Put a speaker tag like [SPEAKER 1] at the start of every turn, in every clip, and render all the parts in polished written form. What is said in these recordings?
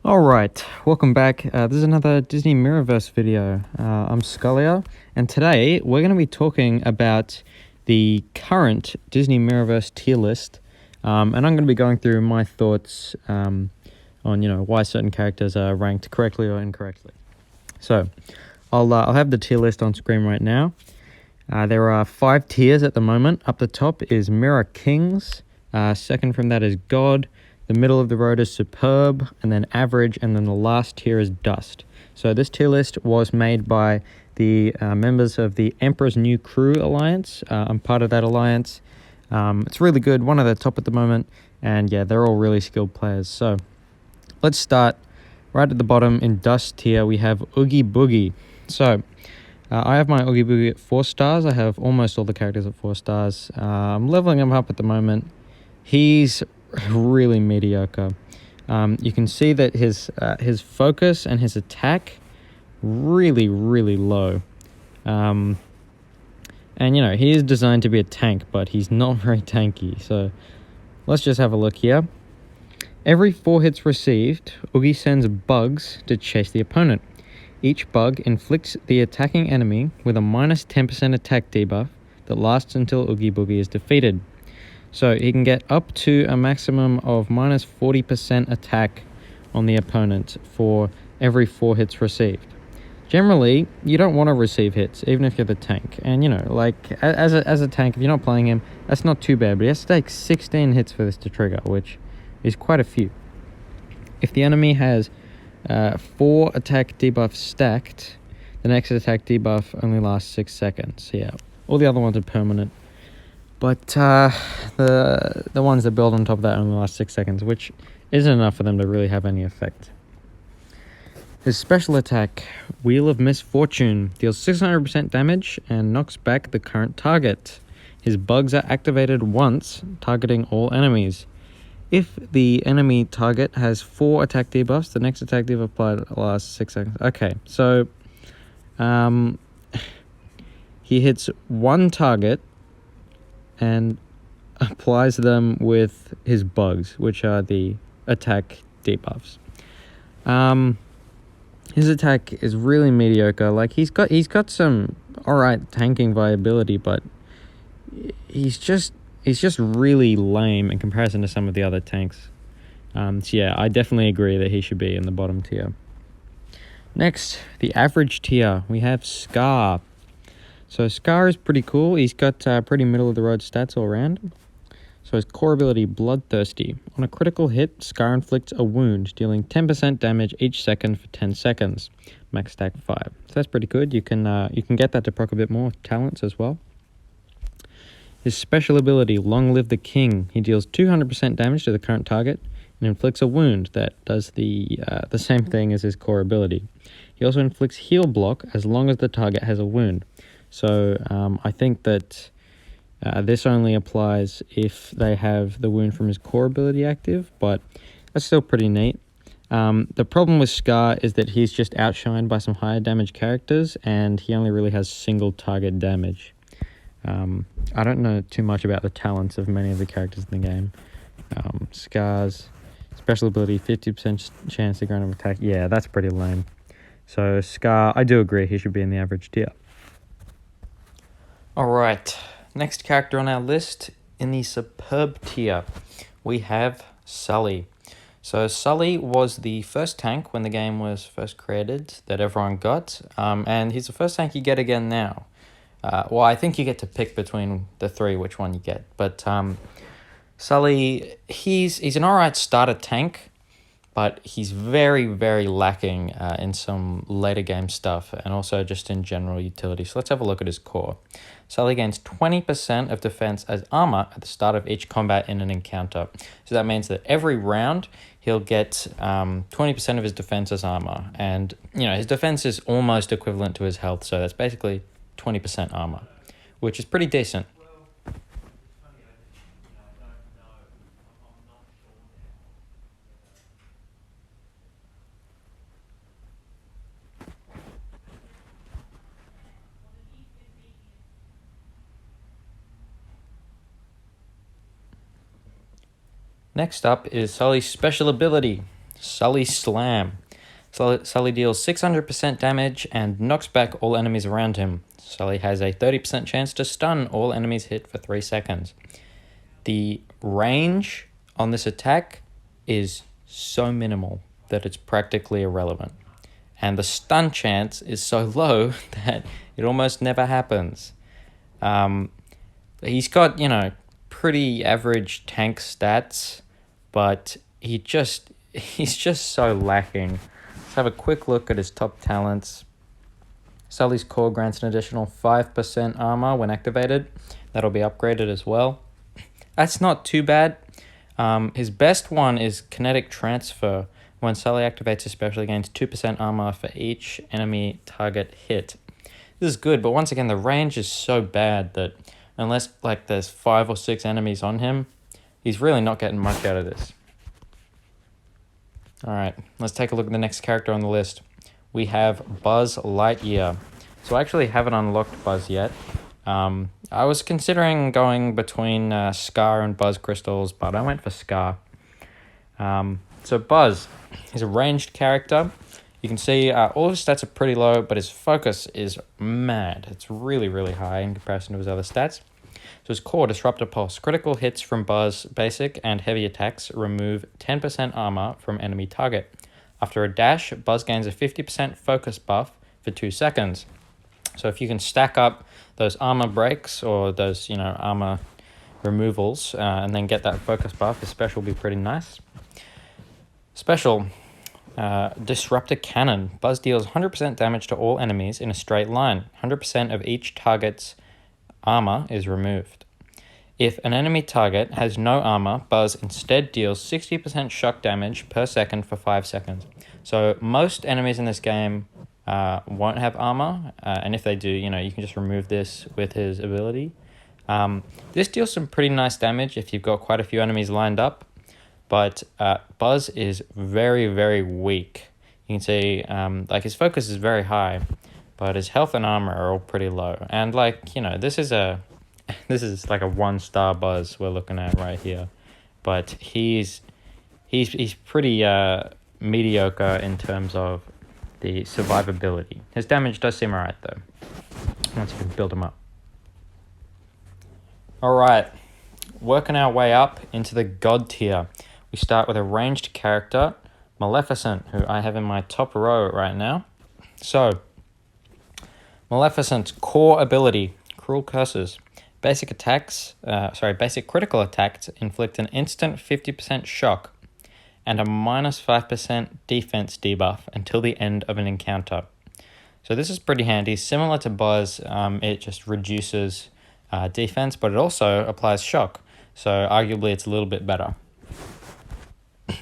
[SPEAKER 1] Alright, welcome back. This is another Disney Mirrorverse video. I'm Scullier, and today we're going to be talking about the current Disney Mirrorverse tier list, and I'm going to be going through my thoughts on, why certain characters are ranked correctly or incorrectly. So, I'll have the tier list on screen right now. There are 5 tiers at the moment. Up the top is Mirror Kings, second from that is God. The middle of the road is Superb, and then Average, and then the last tier is Dust. So this tier list was made by the members of the Emperor's New Crew Alliance. I'm part of that alliance. It's really good, one of the top at the moment, and yeah, they're all really skilled players. So let's start right at the bottom in Dust tier. We have Oogie Boogie. So I have my Oogie Boogie at 4 stars. I have almost all the characters at 4 stars. I'm leveling him up at the moment. He's really mediocre. You can see that his focus and his attack really low, and he is designed to be a tank, but he's not very tanky. So let's just have a look here. Every 4 hits received, Oogie sends bugs to chase the opponent. Each bug inflicts the attacking enemy with a minus 10% attack debuff that lasts until Oogie Boogie is defeated. So he can get up to a maximum of minus 40% attack on the opponent for every 4 hits received. Generally, you don't want to receive hits, even if you're the tank. And, as a tank, if you're not playing him, that's not too bad. But he has to take 16 hits for this to trigger, which is quite a few. If the enemy has 4 attack debuffs stacked, the next attack debuff only lasts 6 seconds. Yeah, all the other ones are permanent. But the ones that build on top of that only last 6 seconds, which isn't enough for them to really have any effect. His special attack, Wheel of Misfortune, deals 600% damage and knocks back the current target. His bugs are activated once, targeting all enemies. If the enemy target has 4 attack debuffs, the next attack debuff applied lasts 6 seconds. Okay, so he hits one target and applies them with his bugs, which are the attack debuffs. His attack is really mediocre. Like he's got some alright tanking viability, but he's just really lame in comparison to some of the other tanks. So yeah, I definitely agree that he should be in the bottom tier. Next, the average tier, we have Scar. So Scar is pretty cool. He's got pretty middle-of-the-road stats all around. So his core ability, Bloodthirsty. On a critical hit, Scar inflicts a wound, dealing 10% damage each second for 10 seconds. Max stack 5. So that's pretty good. You can get that to proc a bit more with talents as well. His special ability, Long Live the King. He deals 200% damage to the current target and inflicts a wound that does the same thing as his core ability. He also inflicts heal block as long as the target has a wound. So I think that this only applies if they have the wound from his core ability active, but that's still pretty neat. The problem with Scar is that he's just outshined by some higher damage characters, and he only really has single target damage. I don't know too much about the talents of many of the characters in the game. Scar's special ability, 50% chance to grant an attack. Yeah, that's pretty lame. So Scar, I do agree he should be in the average tier. Alright, next character on our list in the Superb tier, we have Sully. So Sully was the first tank when the game was first created that everyone got, and he's the first tank you get again now. Well, I think you get to pick between the 3 which one you get, but Sully, he's an alright starter tank, but he's very lacking in some later game stuff and also just in general utility. So let's have a look at his core. Sully gains 20% of defense as armor at the start of each combat in an encounter. So that means that every round he'll get 20% of his defense as armor. And, his defense is almost equivalent to his health. So that's basically 20% armor, which is pretty decent. Next up is Sully's special ability. Sully Slam. Sully deals 600% damage and knocks back all enemies around him. Sully has a 30% chance to stun all enemies hit for 3 seconds. The range on this attack is so minimal that it's practically irrelevant. And the stun chance is so low that it almost never happens. He's got, pretty average tank stats, but he's just so lacking. Let's have a quick look at his top talents. Sully's core grants an additional 5% armor when activated. That'll be upgraded as well. That's not too bad. His best one is kinetic transfer. When Sully activates his special, he gains 2% armor for each enemy target hit. This is good, but once again, the range is so bad that unless there's 5 or 6 enemies on him, he's really not getting much out of this. Alright, let's take a look at the next character on the list. We have Buzz Lightyear. So I actually haven't unlocked Buzz yet. I was considering going between Scar and Buzz Crystals, but I went for Scar. So Buzz is a ranged character. You can see all of his stats are pretty low, but his focus is mad. It's really, really high in comparison to his other stats. So his core, Disruptor Pulse. Critical hits from Buzz basic and heavy attacks remove 10% armor from enemy target. After a dash, Buzz gains a 50% focus buff for 2 seconds. So if you can stack up those armor breaks or those, armor removals and then get that focus buff, his special will be pretty nice. Special, Disruptor Cannon. Buzz deals 100% damage to all enemies in a straight line. 100% of each target's armor is removed. If an enemy target has no armor, Buzz instead deals 60% shock damage per second for 5 seconds. So most enemies in this game won't have armor, and if they do, you can just remove this with his ability. This deals some pretty nice damage if you've got quite a few enemies lined up, but Buzz is very, very weak. You can see his focus is very high, but his health and armor are all pretty low. And this is like a 1-star Buzz we're looking at right here, but he's pretty mediocre in terms of the survivability. His damage does seem alright though, once you can build him up. Alright, working our way up into the God tier. We start with a ranged character, Maleficent, who I have in my top row right now. So, Maleficent's core ability, Cruel Curses. Basic critical attacks inflict an instant 50% shock and a minus 5% defense debuff until the end of an encounter. So this is pretty handy. Similar to Buzz, it just reduces defense, but it also applies shock. So arguably it's a little bit better.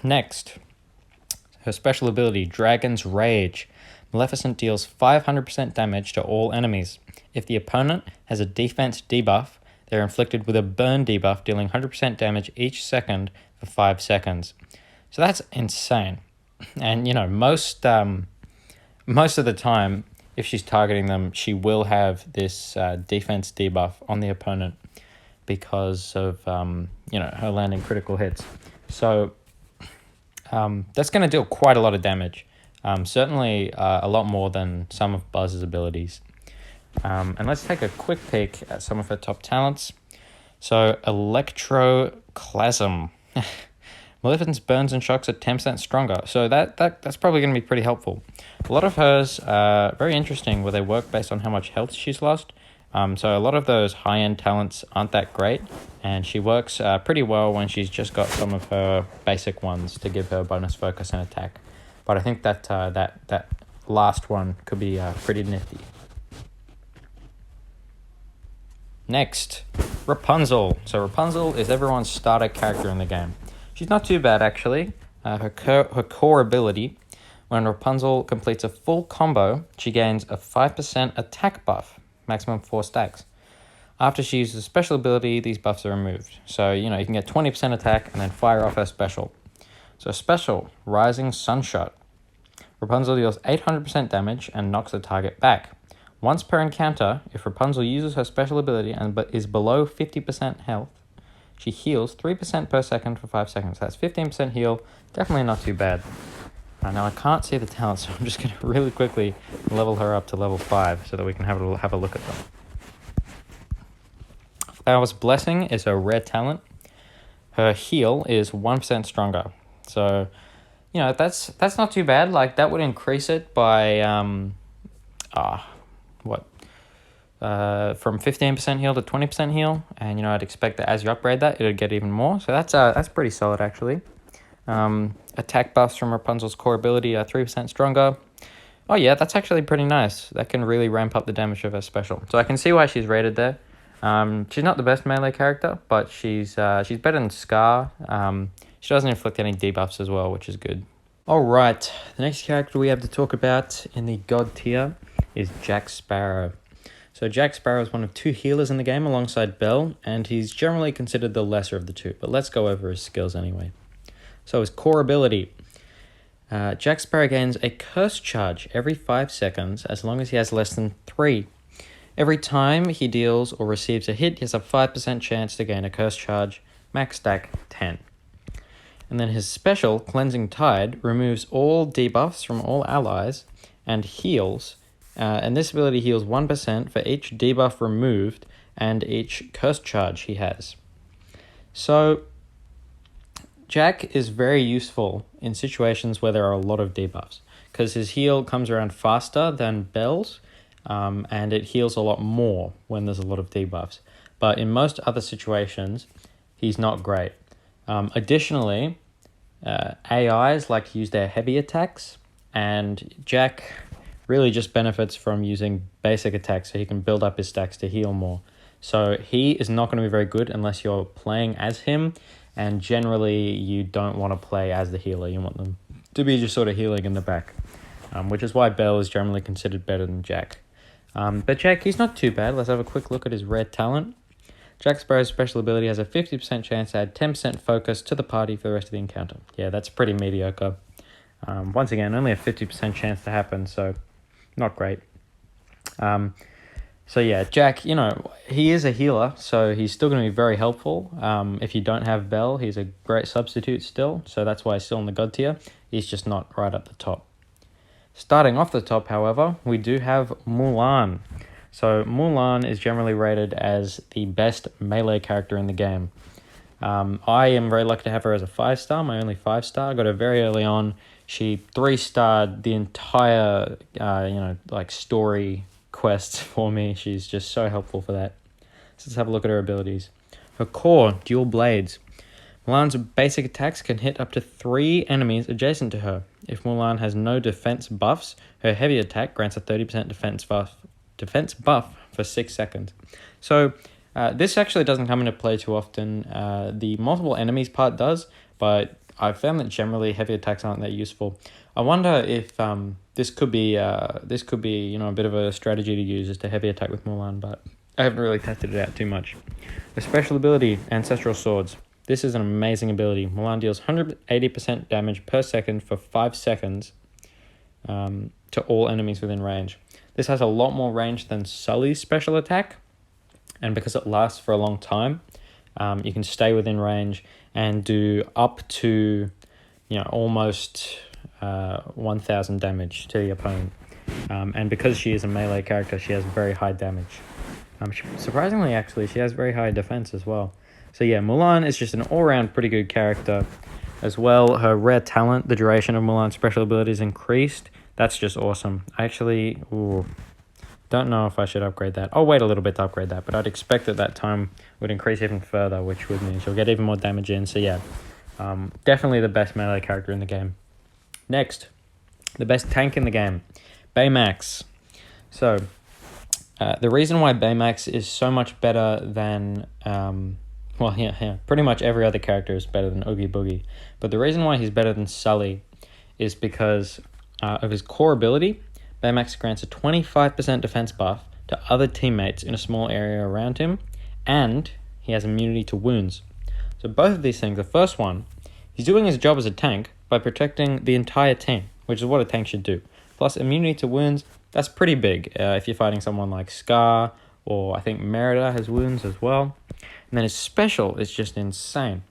[SPEAKER 1] Next, her special ability, Dragon's Rage. Maleficent deals 500% damage to all enemies. If the opponent has a defense debuff, they're inflicted with a burn debuff, dealing 100% damage each second for 5 seconds. So that's insane. And, most of the time, if she's targeting them, she will have this defense debuff on the opponent because of, her landing critical hits. So that's going to deal quite a lot of damage. Certainly a lot more than some of Buzz's abilities. And let's take a quick peek at some of her top talents. So, Electroclasm. Maleficent's burns and shocks are 10% stronger, so that's probably going to be pretty helpful. A lot of hers are very interesting, where they work based on how much health she's lost. So a lot of those high-end talents aren't that great, and she works pretty well when she's just got some of her basic ones to give her bonus focus and attack. But I think that last one could be pretty nifty. Next, Rapunzel. So Rapunzel is everyone's starter character in the game. She's not too bad, actually. Her core ability, when Rapunzel completes a full combo, she gains a 5% attack buff, maximum 4 stacks. After she uses a special ability, these buffs are removed. So, you can get 20% attack and then fire off her special. So special, Rising Sunshot. Rapunzel deals 800% damage and knocks the target back. Once per encounter, if Rapunzel uses her special ability and is below 50% health, she heals 3% per second for 5 seconds. That's 15% heal. Definitely not too bad. Now I can't see the talent, so I'm just going to really quickly level her up to level 5 so that we can have a look at them. Flowers Blessing is her rare talent. Her heal is 1% stronger. So, you know, that's not too bad. Like, that would increase it by, from 15% heal to 20% heal. And, you know, I'd expect that as you upgrade that, it would get even more. So that's pretty solid, actually. Attack buffs from Rapunzel's core ability are 3% stronger. Oh yeah, that's actually pretty nice. That can really ramp up the damage of her special. So I can see why she's rated there. She's not the best melee character, but she's better than Scar. She doesn't inflict any debuffs as well, which is good. Alright, the next character we have to talk about in the God tier is Jack Sparrow. So Jack Sparrow is one of 2 healers in the game alongside Belle, and he's generally considered the lesser of the 2, but let's go over his skills anyway. So his core ability. Jack Sparrow gains a curse charge every 5 seconds as long as he has less than 3. Every time he deals or receives a hit, he has a 5% chance to gain a curse charge, max stack 10. And then his special, Cleansing Tide, removes all debuffs from all allies and heals. And this ability heals 1% for each debuff removed and each curse charge he has. So Jack is very useful in situations where there are a lot of debuffs because his heal comes around faster than Belle's, and it heals a lot more when there's a lot of debuffs. But in most other situations, he's not great. Additionally, AIs like to use their heavy attacks, and Jack really just benefits from using basic attacks so he can build up his stacks to heal more. So he is not going to be very good unless you're playing as him. And generally, you don't want to play as the healer. You want them to be just sort of healing in the back, which is why Belle is generally considered better than Jack. But Jack, he's not too bad. Let's have a quick look at his rare talent. Jack Sparrow's special ability has a 50% chance to add 10% focus to the party for the rest of the encounter. Yeah, that's pretty mediocre. Once again, only a 50% chance to happen, so not great. So yeah, Jack, you know, he is a healer, so he's still going to be very helpful. If you don't have Belle, he's a great substitute still, so that's why he's still in the God tier. He's just not right up the top. Starting off the top, however, we do have Mulan. So Mulan is generally rated as the best melee character in the game. I am very lucky to have her as a 5-star, my only 5-star. I got her very early on. She 3-starred the entire, story quests for me. She's just so helpful for that. So let's have a look at her abilities. Her core, dual blades. Mulan's basic attacks can hit up to 3 enemies adjacent to her. If Mulan has no defense buffs, her heavy attack grants a 30% defense buff for 6 seconds. So this actually doesn't come into play too often. The multiple enemies part does, but I found that generally heavy attacks aren't that useful. I wonder if this could be a bit of a strategy to use, just a heavy attack with Mulan, but I haven't really tested it out too much. Her special ability, Ancestral Swords. This is an amazing ability. Mulan deals 180% damage per second for 5 seconds to all enemies within range. This has a lot more range than Sully's special attack, and because it lasts for a long time, you can stay within range and do up to, almost 1,000 damage to the opponent. And because she is a melee character, she has very high damage. Surprisingly, actually, she has very high defense as well. So yeah, Mulan is just an all-round pretty good character. As well, her rare talent, the duration of Mulan's special ability is increased. That's just awesome. I actually don't know if I should upgrade that. I'll wait a little bit to upgrade that, but I'd expect that time would increase even further, which would mean she'll get even more damage in. So yeah, definitely the best melee character in the game. Next, the best tank in the game, Baymax. So the reason why Baymax is so much better than... pretty much every other character is better than Oogie Boogie. But the reason why he's better than Sully is because of his core ability. Baymax grants a 25% defense buff to other teammates in a small area around him, and he has immunity to wounds. So both of these things, the first one, he's doing his job as a tank by protecting the entire team, which is what a tank should do. Plus immunity to wounds, that's pretty big if you're fighting someone like Scar, or I think Merida has wounds as well. And then his special is just insane.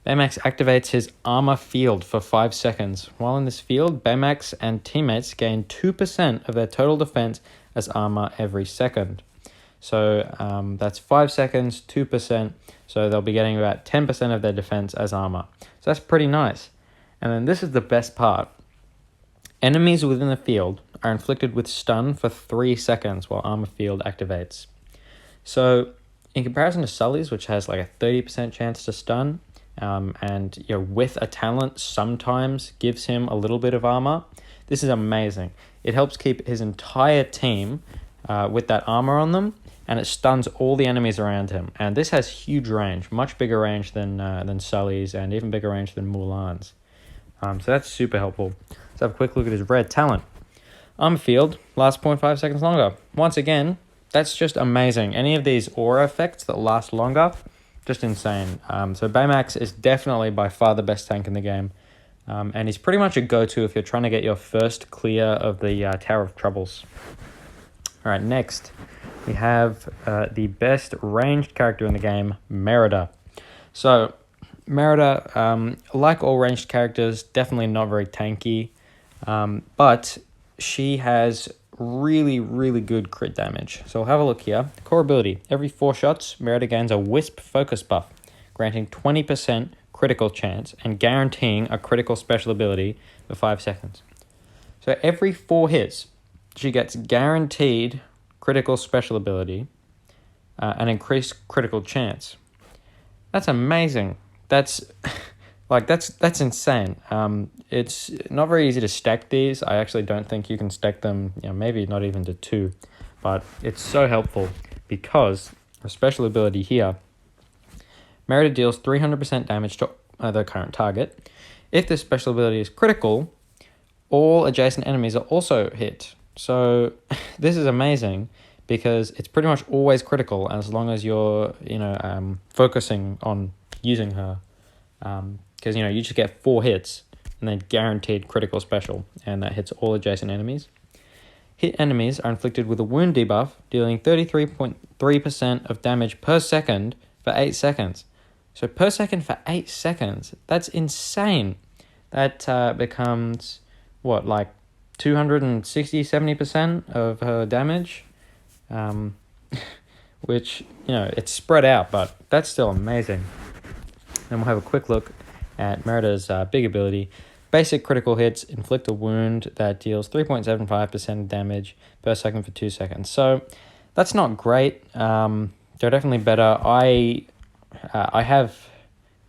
[SPEAKER 1] Baymax activates his armor field for 5 seconds. While in this field, Baymax and teammates gain 2% of their total defense as armor every second. So that's 5 seconds, 2%. So they'll be getting about 10% of their defense as armor. So that's pretty nice. And then this is the best part. Enemies within the field are inflicted with stun for 3 seconds while armor field activates. So in comparison to Sully's, which has like a 30% chance to stun, and with a talent sometimes gives him a little bit of armor, this is amazing. It helps keep his entire team with that armor on them, and it stuns all the enemies around him. And this has huge range, much bigger range than Sully's, and even bigger range than Mulan's. So that's super helpful. Let's have a quick look at his red talent. Armor field lasts 0.5 seconds longer. Once again, that's just amazing. Any of these aura effects that last longer, just insane. So Baymax is definitely by far the best tank in the game. And he's pretty much a go-to if you're trying to get your first clear of the Tower of Troubles. All right, next we have the best ranged character in the game, Merida. So Merida, like all ranged characters, definitely not very tanky, but she has really, really good crit damage. So we'll have a look here. Core ability. Every 4 shots, Merida gains a Wisp focus buff, granting 20% critical chance and guaranteeing a critical special ability for 5 seconds. So every 4 hits, she gets guaranteed critical special ability and increased critical chance. That's amazing. That's insane. It's not very easy to stack these. I actually don't think you can stack them, maybe not even to 2, but it's so helpful because a special ability here, Merida deals 300% damage to the current target. If this special ability is critical, all adjacent enemies are also hit. So this is amazing because it's pretty much always critical as long as you're, focusing on using her. Because you just get 4 hits and then guaranteed critical special, and that hits all adjacent enemies. Hit enemies are inflicted with a wound debuff, dealing 33.3% of damage per second for 8 seconds. So per second for 8 seconds, that's insane. That becomes, like 260, 70% of her damage? Which, it's spread out, but that's still amazing. Then we'll have a quick look at Merida's big ability. Basic critical hits inflict a wound that deals 3.75% damage per second for 2 seconds. So that's not great. They're definitely better. I have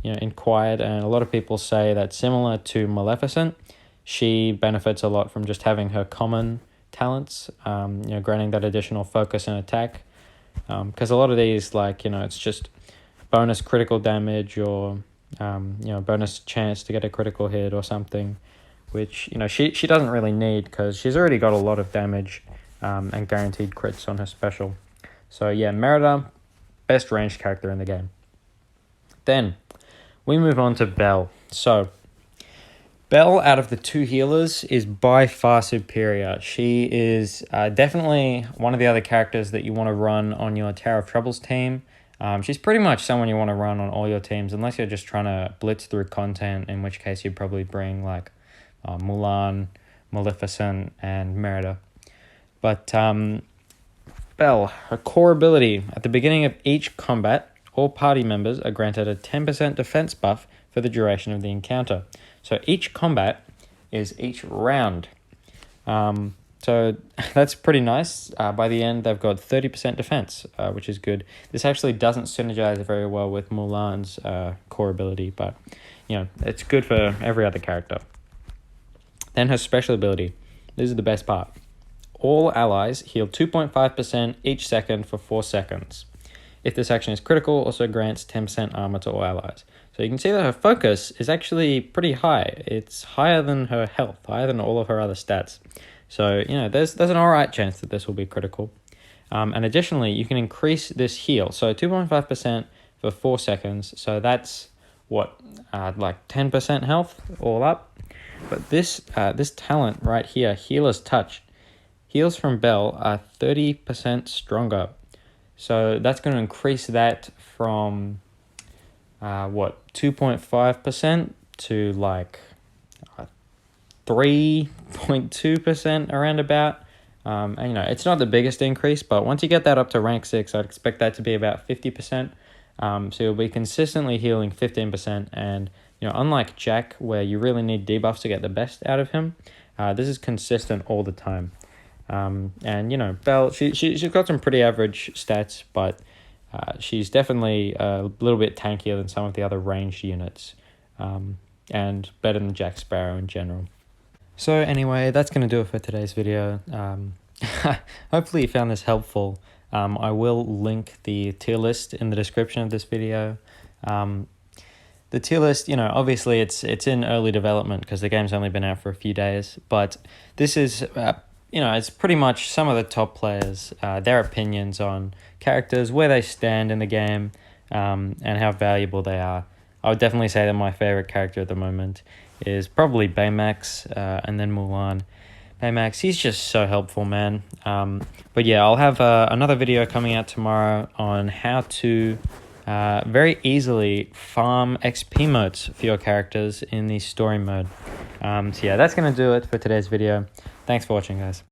[SPEAKER 1] inquired, and a lot of people say that similar to Maleficent, she benefits a lot from just having her common talents, granting that additional focus and attack. Because a lot of these, it's just bonus critical damage or bonus chance to get a critical hit or something, which she doesn't really need because she's already got a lot of damage and guaranteed crits on her special. So yeah, Merida, best ranged character in the game. Then we move on to Belle. So Belle, out of the 2 healers, is by far superior. She is definitely one of the other characters that you want to run on your Tower of Troubles team. She's pretty much someone you want to run on all your teams, unless you're just trying to blitz through content, in which case you'd probably bring Mulan, Maleficent, and Merida. But Belle, her core ability, at the beginning of each combat, all party members are granted a 10% defense buff for the duration of the encounter. So each combat is each round. So that's pretty nice. By the end, they've got 30% defense, which is good. This actually doesn't synergize very well with Mulan's core ability, but it's good for every other character. Then her special ability. This is the best part. All allies heal 2.5% each second for 4 seconds. If this action is critical, also grants 10% armor to all allies. So you can see that her focus is actually pretty high. It's higher than her health, higher than all of her other stats. So, there's an alright chance that this will be critical. And additionally, you can increase this heal. So 2.5% for 4 seconds. So that's, 10% health all up? But this talent right here, Healer's Touch, heals from Belle are 30% stronger. So that's going to increase that from 2.5% to like 3.2% around about. And it's not the biggest increase, but once you get that up to rank 6, I'd expect that to be about 50%. So you'll be consistently healing 15%, and unlike Jack, where you really need debuffs to get the best out of him, this is consistent all the time. And Belle, she's got some pretty average stats, but she's definitely a little bit tankier than some of the other ranged units, and better than Jack Sparrow in general. So anyway, that's going to do it for today's video. Hopefully you found this helpful. I will link the tier list in the description of this video. The tier list, obviously it's in early development because the game's only been out for a few days, but this is, it's pretty much some of the top players, their opinions on characters, where they stand in the game, and how valuable they are. I would definitely say that my favorite character at the moment is probably Baymax, and then Mulan. Baymax, he's just so helpful, man. But yeah, I'll have another video coming out tomorrow on how to very easily farm XP motes for your characters in the story mode. So yeah, that's going to do it for today's video. Thanks for watching, guys.